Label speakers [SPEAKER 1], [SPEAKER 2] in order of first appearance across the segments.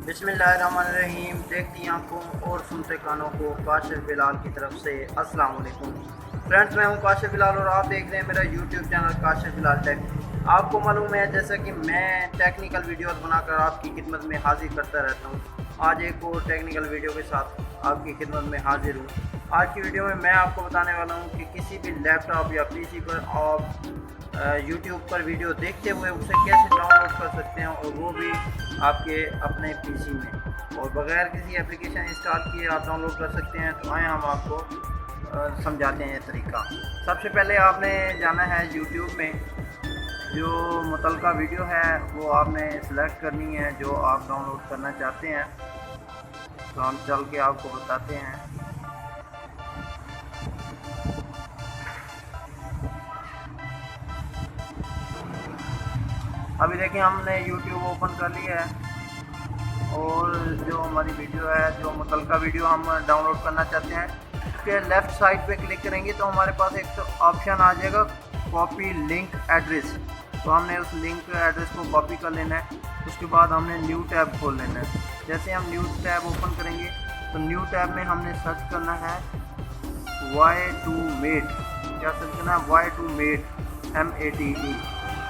[SPEAKER 1] बिस्मिल्लाहिर्रहमानिर्रहीम। देखती आंखों और सुनते कानों को काशिफ बिलाल की तरफ से अस्सलाम वालेकुम। फ्रेंड्स, मैं हूं काशिफ बिलाल और आप देख रहे हैं मेरा YouTube channel Kashif Bilal tech. आपको मालूम है जैसा कि मैं टेक्निकल वीडियोस बनाकर आपकी खिदमत में हाजिर करता रहता हूं, आज एक और टेक्निकल वीडियो के साथ आपकी खिदमत में हाजिर हूँ। आज की वीडियो में मैं आपको बताने वाला हूँ कि किसी भी लैपटॉप या पीसी पर आप यूट्यूब पर वीडियो देखते हुए उसे कैसे डाउनलोड कर सकते हैं, और वो भी आपके अपने पीसी में, और बगैर किसी एप्लीकेशन इंस्टॉल किए आप डाउनलोड कर सकते हैं। तो आए हम आपको समझाते हैं तरीका। सबसे पहले आपने जाना है यूट्यूब में, जो मुतलका वीडियो है वो आपने सेलेक्ट करनी है जो आप डाउनलोड करना चाहते हैं। तो हम चल के आपको बताते हैं। अभी देखिए हमने YouTube ओपन कर लिया है, और जो हमारी वीडियो है, जो मुतलका वीडियो हम डाउनलोड करना चाहते हैं, उसके लेफ़्ट साइड पे क्लिक करेंगे तो हमारे पास एक तो ऑप्शन आ जाएगा कॉपी लिंक एड्रेस। तो हमने उस लिंक एड्रेस को कॉपी कर लेना है। उसके बाद हमने न्यू टैब खोल लेना है। जैसे हम न्यू टैब ओपन करेंगे तो न्यू टैब में हमने सर्च करना है Y2Mate। क्या सर्च करना है? Y2Mate, MATE,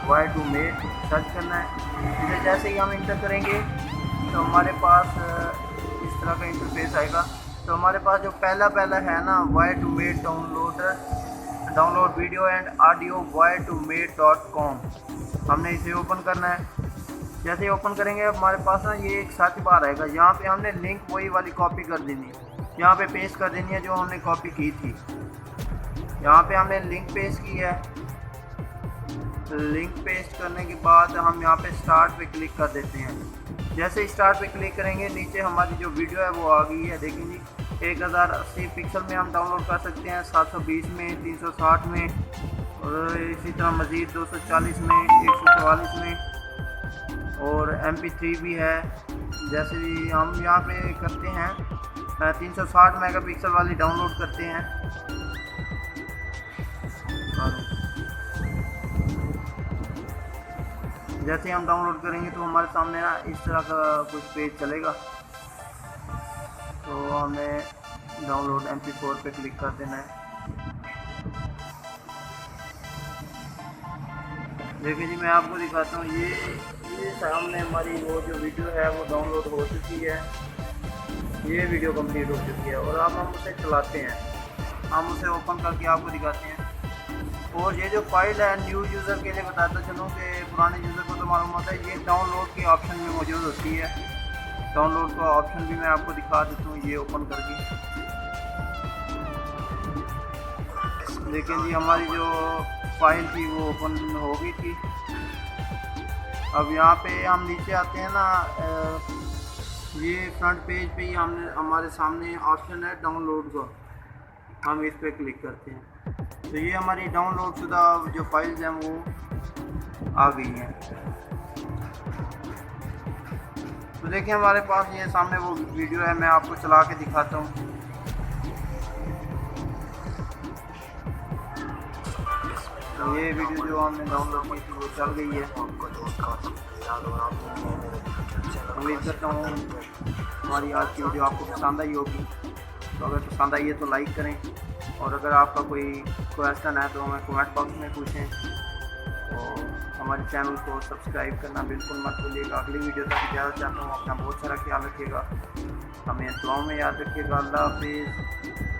[SPEAKER 1] Y2Mate सर्च करना है। इसे जैसे ही हम इंटर करेंगे तो हमारे पास इस तरह का इंटरफेस आएगा। तो हमारे पास जो पहला है ना, Y2Mate download video and audio y2mate.com, हमने इसे ओपन करना है। जैसे ही ओपन करेंगे हमारे पास ना ये एक सर्च बार आएगा। यहाँ पे हमने लिंक वही वाली कॉपी कर देनी है, यहाँ पे पेस्ट कर देनी है जो हमने कॉपी की थी। यहाँ पे हमने लिंक पेस्ट की है। लिंक पेस्ट करने के बाद हम यहाँ पे स्टार्ट पे क्लिक कर देते हैं। जैसे स्टार्ट पे क्लिक करेंगे नीचे हमारी जो वीडियो है वो आ गई है। देखें जी, 1080 पिक्सल में हम डाउनलोड कर सकते हैं, 720 में, 360 में, और इसी तरह मज़ीद 240 में, 144 में, और MP3 भी है। जैसे हम यहाँ पे करते हैं 360 मेगापिक्सल वाली डाउनलोड करते हैं। जैसे हम डाउनलोड करेंगे तो हमारे सामने ना इस तरह का कुछ पेज चलेगा। तो हमें डाउनलोड MP4 पे क्लिक कर देना है। देखिए जी, मैं आपको दिखाता हूँ। ये सामने हमारी वो जो वीडियो है वो डाउनलोड हो चुकी है। ये वीडियो कंप्लीट हो चुकी है, और अब हम उसे चलाते हैं। हम उसे ओपन करके आपको दिखाते हैं। और ये जो फाइल है न्यू यूज़र के लिए बताता चलूँ कि पुराने यूज़र को तो मालूम होता है, ये डाउनलोड के ऑप्शन में मौजूद होती है। डाउनलोड का ऑप्शन भी मैं आपको दिखा देता हूँ, ये ओपन करके। लेकिन जी हमारी जो फाइल थी वो ओपन हो गई थी। अब यहाँ पे हम नीचे आते हैं ना, ये फ्रंट पेज पे ही हमने हमारे सामने ऑप्शन है डाउनलोड का, हम इस पर क्लिक करते हैं। तो ये हमारी डाउनलोड शुदा जो फाइल्स हैं वो आ गई हैं। तो देखिए हमारे पास ये सामने वो वीडियो है, मैं आपको चला के दिखाता हूँ। तो ये वीडियो जो हमने डाउनलोड की थी वो चल गई है। उम्मीद करता हूँ हमारी आज की वीडियो आपको पसंद आई होगी। तो अगर पसंद आई है तो लाइक करें, और अगर आपका कोई क्वेश्चन है तो हमें कमेंट बॉक्स में पूछें। तो हमारे चैनल को सब्सक्राइब करना बिल्कुल मत भूलिएगा। अगली वीडियो तक इजाज़त चाहता हूँ। अपना बहुत सारा ख्याल रखिएगा, हमें दुआओं में याद रखिएगा। अल्लाह हाफिज़।